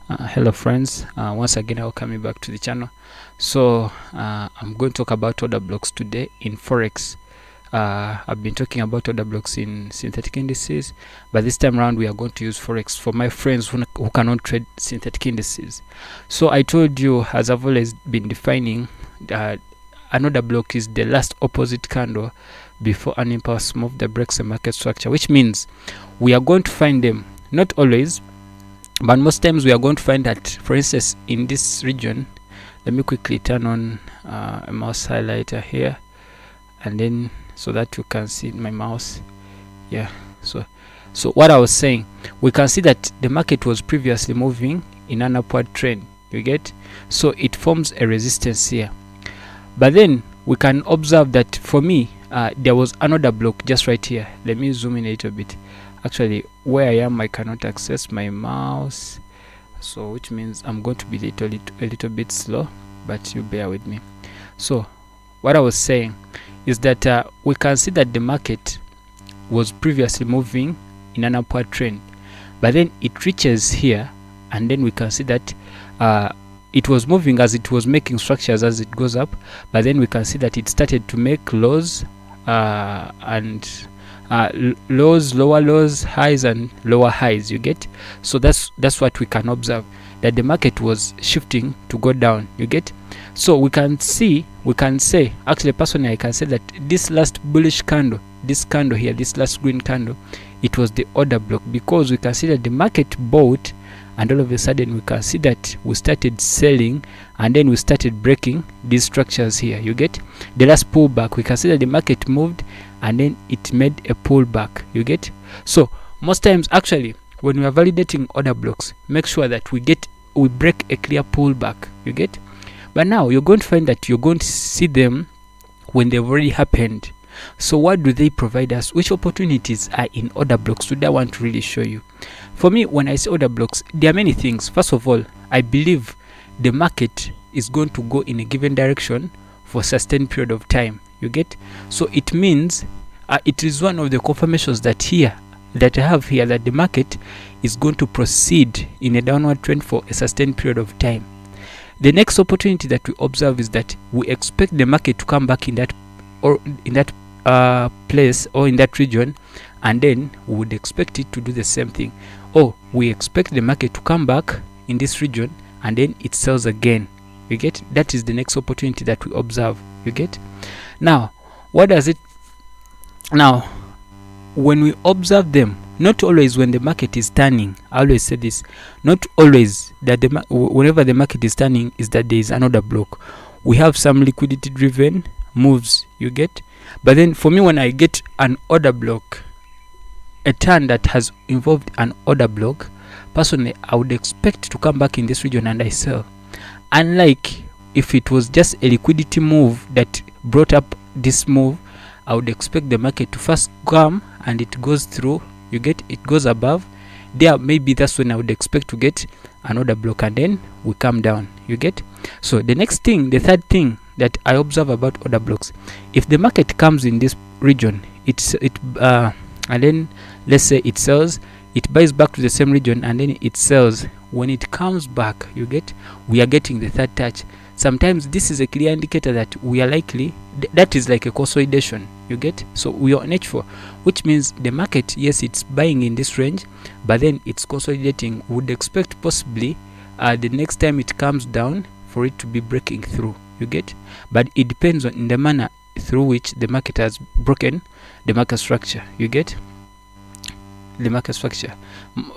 Hello friends, once again I welcome you back to the channel. So I'm going to talk about order blocks today in Forex. I've been talking about order blocks in synthetic indices, but this time around we are going to use Forex for my friends who cannot trade synthetic indices. So I told you, as I've always been defining, that an order block is the last opposite candle before an impulse move that breaks the market structure, which means we are going to find them, not always, but most times we are going to find that, for instance, in this region. Let me quickly turn on a mouse highlighter here, and then so that you can see my mouse. Yeah, so what I was saying, we can see that the market was previously moving in an upward trend, you get, so it forms a resistance here. But then we can observe that, for me, there was another block just right here. Let me zoom in a little bit. Actually, where I am, I cannot access my mouse, so which means I'm going to be a little bit slow, but you bear with me. So what I was saying is that we can see that the market was previously moving in an upward trend, but then it reaches here, and then we can see that it was moving as it was making structures as it goes up, but then we can see that it started to make lows and lows, lower lows, highs and lower highs, you get. So that's what we can observe, that the market was shifting to go down, you get. So we can say, actually personally I can say that this last bullish candle, this candle here, this last green candle, it was the order block, because we can see that the market bought, and all of a sudden we can see that we started selling, and then we started breaking these structures here, you get. The last pullback, we can see that the market moved and then it made a pullback, you get. So most times, actually, when we are validating order blocks, make sure that we break a clear pullback, you get. But now you're going to find that you're going to see them when they've already happened. So what do they provide us? Which opportunities are in order blocks? Today I want to really show you. For me, when I say order blocks, there are many things. First of all, I believe the market is going to go in a given direction for a sustained period of time, you get. So it means it is one of the confirmations that I have here, that the market is going to proceed in a downward trend for a sustained period of time. The next opportunity that we observe is that we expect the market to come back in that place or in that region, and then we would expect it to do the same thing. Or we expect the market to come back in this region and then it sells again, you get. That is the next opportunity that we observe, you get. Now what does it, now when we observe them, not always when the market is turning, I always say this, not always that whenever the market is turning is that there is another block. We have some liquidity driven moves, you get. But then for me, when I get an order block, a turn that has involved an order block, personally I would expect to come back in this region and I sell. Unlike if it was just a liquidity move that brought up this move, I would expect the market to first come and it goes through, you get, it goes above there. Maybe that's when I would expect to get an order block, and then we come down, you get. So the next thing, the third thing that I observe about order blocks, if the market comes in this region, and then let's say it sells, it buys back to the same region and then it sells. When it comes back, you get, we are getting the third touch. Sometimes this is a clear indicator that we are likely, that is like a consolidation, you get. So we are on H4, which means the market, yes, it's buying in this range, but then it's consolidating. Would expect possibly the next time it comes down for it to be breaking through, you get. But it depends on the manner through which the market has broken the market structure, you get. The market structure,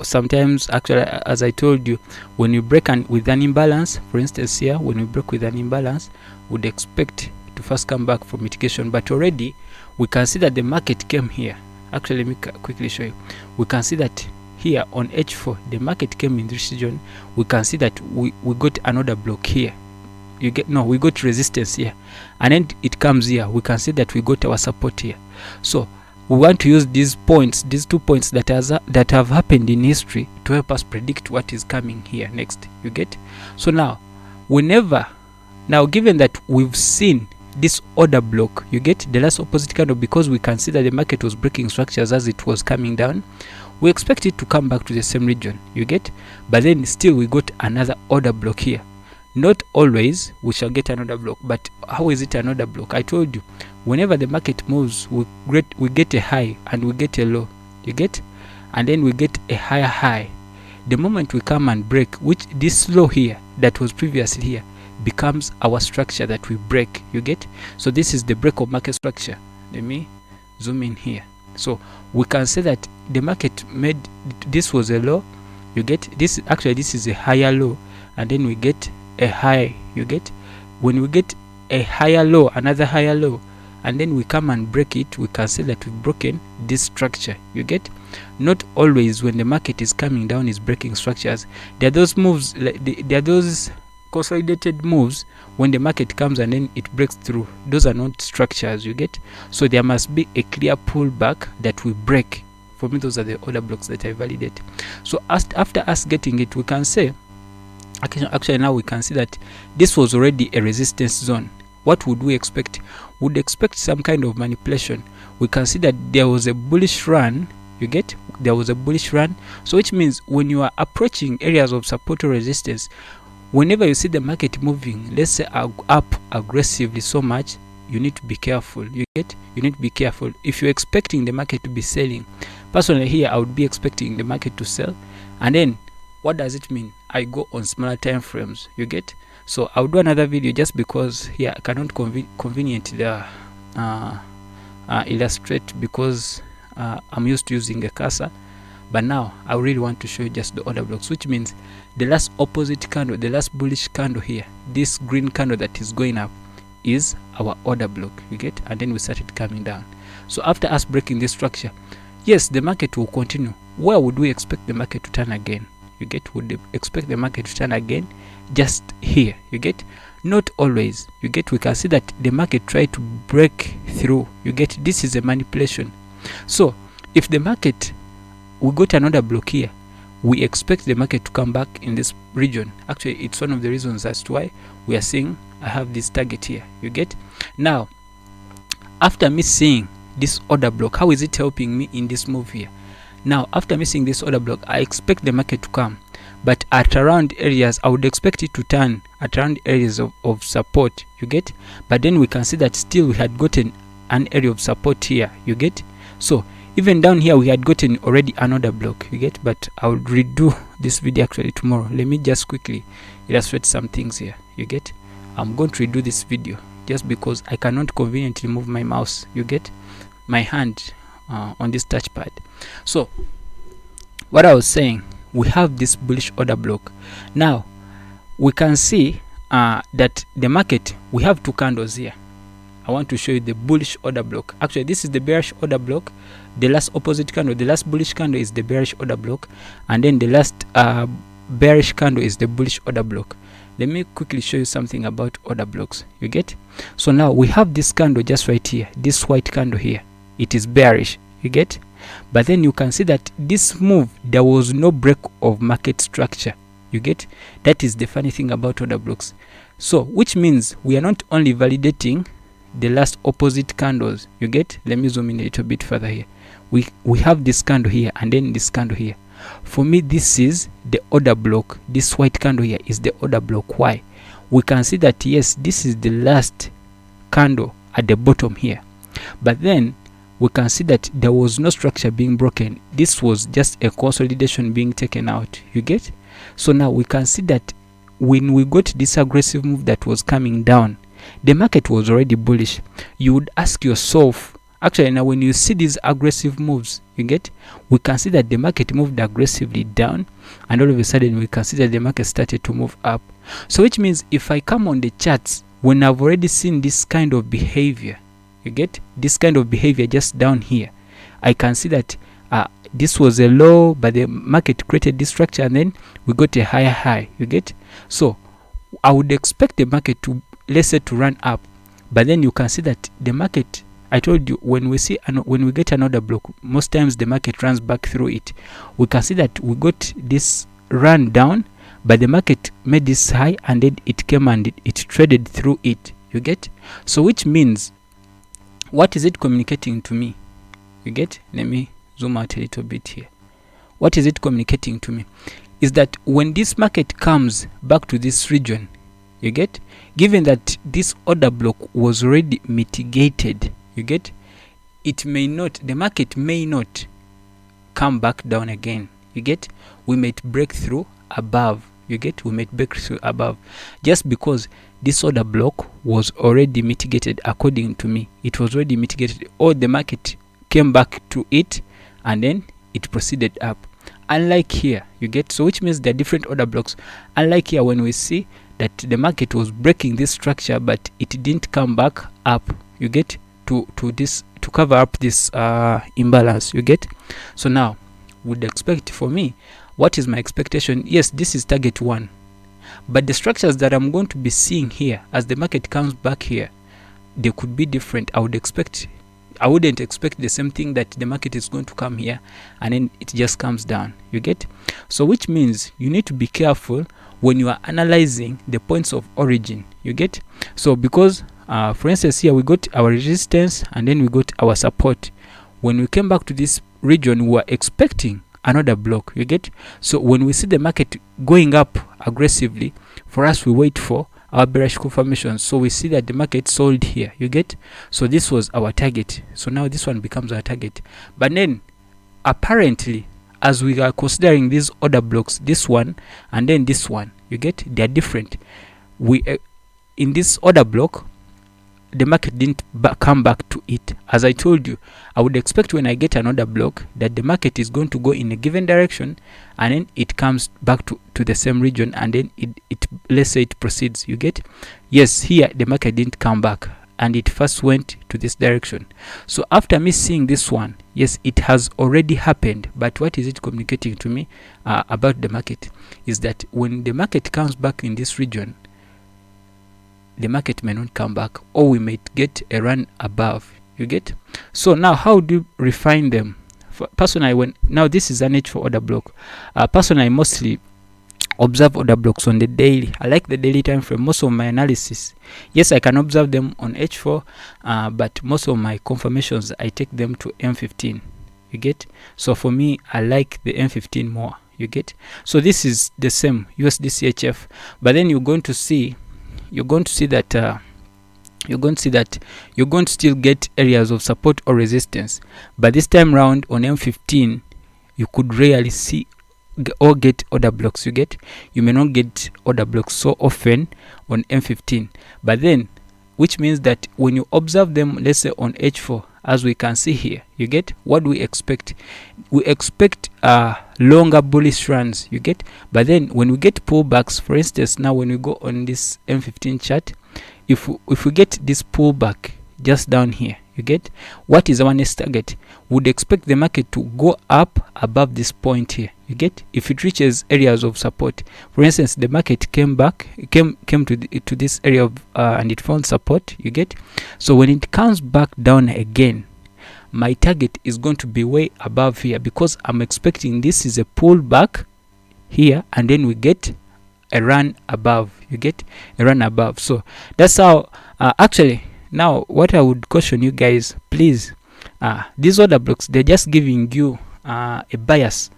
sometimes, actually, as I told you, when you break with an imbalance, for instance here, when we break with an imbalance, would expect to first come back for mitigation. But already we can see that the market came here. Actually, let me quickly show you. We can see that here on H4 the market came in this region. We can see that we got another block here, you get. No, we got resistance here, and then it comes here. We can see that we got our support here. So we want to use these points, these 2 points that have happened in history, to help us predict what is coming here next, you get. So now given that we've seen this order block, you get, the last opposite candle, because we can see that the market was breaking structures as it was coming down, we expect it to come back to the same region, you get, but then still we got another order block here. Not always we shall get another block, but how is it another block? I told you, whenever the market moves, we get a high and we get a low, you get, and then we get a higher high. The moment we come and break, which this low here that was previously here becomes our structure that we break, you get. So this is the break of market structure. Let me zoom in here. So we can say that the market made, this was a low, you get, this actually this is a higher low, and then we get a high, you get. When we get a higher low, another higher low, and then we come and break it, we can say that we've broken this structure, you get. Not always when the market is coming down is breaking structures. There are those moves, there are those consolidated moves when the market comes and then it breaks through. Those are not structures, you get. So there must be a clear pullback that we break. For me, those are the order blocks that I validate. So after us getting it, we can say, actually now we can see that this was already a resistance zone. What would we expect? Would expect some kind of manipulation. We can see that there was a bullish run, you get, there was a bullish run. So which means when you are approaching areas of support or resistance, whenever you see the market moving, let's say up aggressively so much, you need to be careful, you get. You need to be careful. If you're expecting the market to be selling, personally here I would be expecting the market to sell, and then what does it mean? I go on smaller time frames, you get. So I'll do another video just because here I cannot conveniently illustrate because I'm used to using a cursor, but now I really want to show you just the order blocks, which means the last opposite candle, the last bullish candle here, this green candle that is going up is our order block, you get, and then we started coming down. So after us breaking this structure, yes, the market will continue. Where would we expect the market to turn again? You get, would expect the market to turn again just here, you get. Not always, you get. We can see that the market tried to break through, you get. This is a manipulation. So if the market, we got another block here, we expect the market to come back in this region. Actually, it's one of the reasons as to why we are seeing I have this target here, you get. Now after me seeing this order block, how is it helping me in this move here? Now after missing this order block, I expect the market to come, but at around areas, I would expect it to turn at around areas of support, you get. But then we can see that still we had gotten an area of support here, you get. So even down here we had gotten already another block, you get. But I will redo this video actually tomorrow. Let me just quickly illustrate some things here, you get. I'm going to redo this video just because I cannot conveniently move my mouse, you get, my hand on this touchpad. So what I was saying, we have this bullish order block. Now we can see that the market, we have two candles here. I want to show you the bullish order block. Actually, this is the bearish order block. The last opposite candle, the last bullish candle is the bearish order block, and then the last bearish candle is the bullish order block. Let me quickly show you something about order blocks, you get. So now we have this candle just right here, this white candle here, it is bearish, you get. But then you can see that this move, there was no break of market structure, you get. That is the funny thing about order blocks. So which means we are not only validating the last opposite candles, you get. Let me zoom in a little bit further here. We have this candle here and then this candle here. For me, this is the order block. This white candle here is the order block. Why? We can see that yes, this is the last candle at the bottom here, but then we can see that there was no structure being broken. This was just a consolidation being taken out, you get. So now we can see that when we got this aggressive move that was coming down, the market was already bullish. You would ask yourself, actually now when you see these aggressive moves, you get, we can see that the market moved aggressively down, and all of a sudden we can see that the market started to move up. So which means if I come on the charts, when I've already seen this kind of behavior, you get, this kind of behavior just down here, I can see that this was a low, but the market created this structure and then we got a higher high, you get. So I would expect the market to, let's say, to run up, but then you can see that the market, I told you, when we get another block, most times the market runs back through it. We can see that we got this run down, but the market made this high and then it came and it traded through it, you get. So which means, what is it communicating to me, you get? Let me zoom out a little bit here. what is it communicating to me? Is that when this market comes back to this region, you get, given that this order block was already mitigated, you get, it may not, the market may not come back down again, you get, we might break through above, you get, we might break through above, just because this order block was already mitigated. According to me, it was already mitigated, or the market came back to it and then it proceeded up. Unlike here, you get, so which means there are different order blocks. Unlike here, when we see that the market was breaking this structure but it didn't come back up, you get, to this, to cover up this imbalance, you get. So now would expect, for me, what is my expectation? Yes, this is target 1, but the structures that I'm going to be seeing here as the market comes back here, they could be different. I wouldn't expect the same thing, that the market is going to come here and then it just comes down, you get. So which means you need to be careful when you are analyzing the points of origin, you get. So because for instance here we got our resistance and then we got our support. When we came back to this region, we were expecting another block, you get. So when we see the market going up aggressively, for us, we wait for our bearish confirmation. So we see that the market sold here, you get. So this was our target, so now this one becomes our target. But then apparently, as we are considering these order blocks, this one and then this one, you get, they are different. We in this order block, the market didn't come back to it. As I told you, I would expect when I get another block that the market is going to go in a given direction and then it comes back to the same region and then it let's say it proceeds, you get. Yes, here the market didn't come back and it first went to this direction. So after me seeing this one, yes, it has already happened, but what is it communicating to me about the market is that when the market comes back in this region, the market may not come back, or we might get a run above, you get. So now how do you refine them? Personally, now this is an H4 order block. Personally, I mostly observe order blocks on the daily. I like the daily time frame. Most of my analysis, yes, I can observe them on H4, but most of my confirmations, I take them to M15, you get. So for me, I like the M15 more, you get. So this is the same USD CHF, but then you're going to see that you're going to still get areas of support or resistance, but this time round on M15 you could rarely see or get order blocks, you get. You may not get order blocks so often on M15, but then which means that when you observe them, let's say on H4, as we can see here, you get, what do we expect? We expect longer bullish runs, you get. But then when we get pullbacks, for instance, now when we go on this M15 chart, if we get this pullback just down here, you get, what is our next target? Would expect the market to go up above this point here, you get. If it reaches areas of support, for instance, the market came to this area of and it found support, you get. So when it comes back down again, my target is going to be way above here, because I'm expecting this is a pullback here and then we get a run above, you get, a run above. So that's how actually, now what I would caution you guys, please, these order blocks, they're just giving you a bias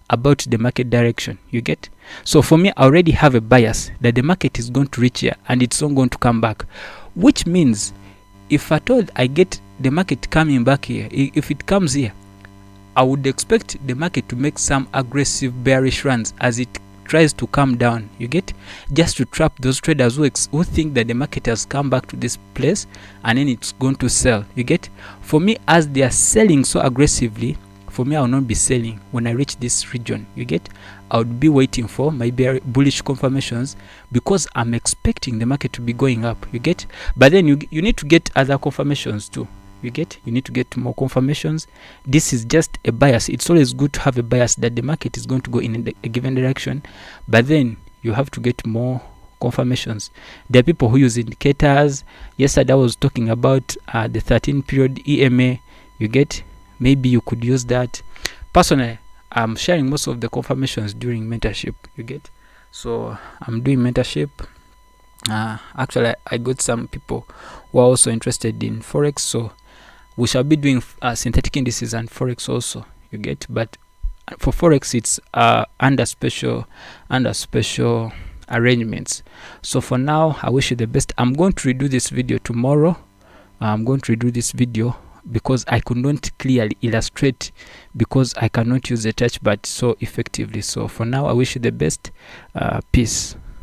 about the market direction, you get. So for me, I already have a bias that the market is going to reach here and it's not going to come back, which means if at all I get the market coming back here, if it comes here, I would expect the market to make some aggressive bearish runs as it tries to come down, you get, just to trap those traders who think that the market has come back to this place and then it's going to sell, you get. For me, as they are selling so aggressively, for me, I will not be selling when I reach this region, you get. I would be waiting for my bullish confirmations, because I'm expecting the market to be going up, you get. But then you need to get other confirmations too, you get. You need to get more confirmations. This is just a bias. It's always good to have a bias that the market is going to go in a given direction, but then you have to get more confirmations. There are people who use indicators. Yesterday I was talking about the 13 period EMA, you get. Maybe you could use that. Personally, I'm sharing most of the confirmations during mentorship, you get. So I'm doing mentorship. Actually, I got some people who are also interested in Forex, so we shall be doing synthetic indices and Forex also, you get. But for Forex, it's under special arrangements. So for now, I wish you the best. I'm going to redo this video tomorrow. I'm going to redo this video because I could not clearly illustrate, because I cannot use the touch bar so effectively. So for now, I wish you the best. Peace.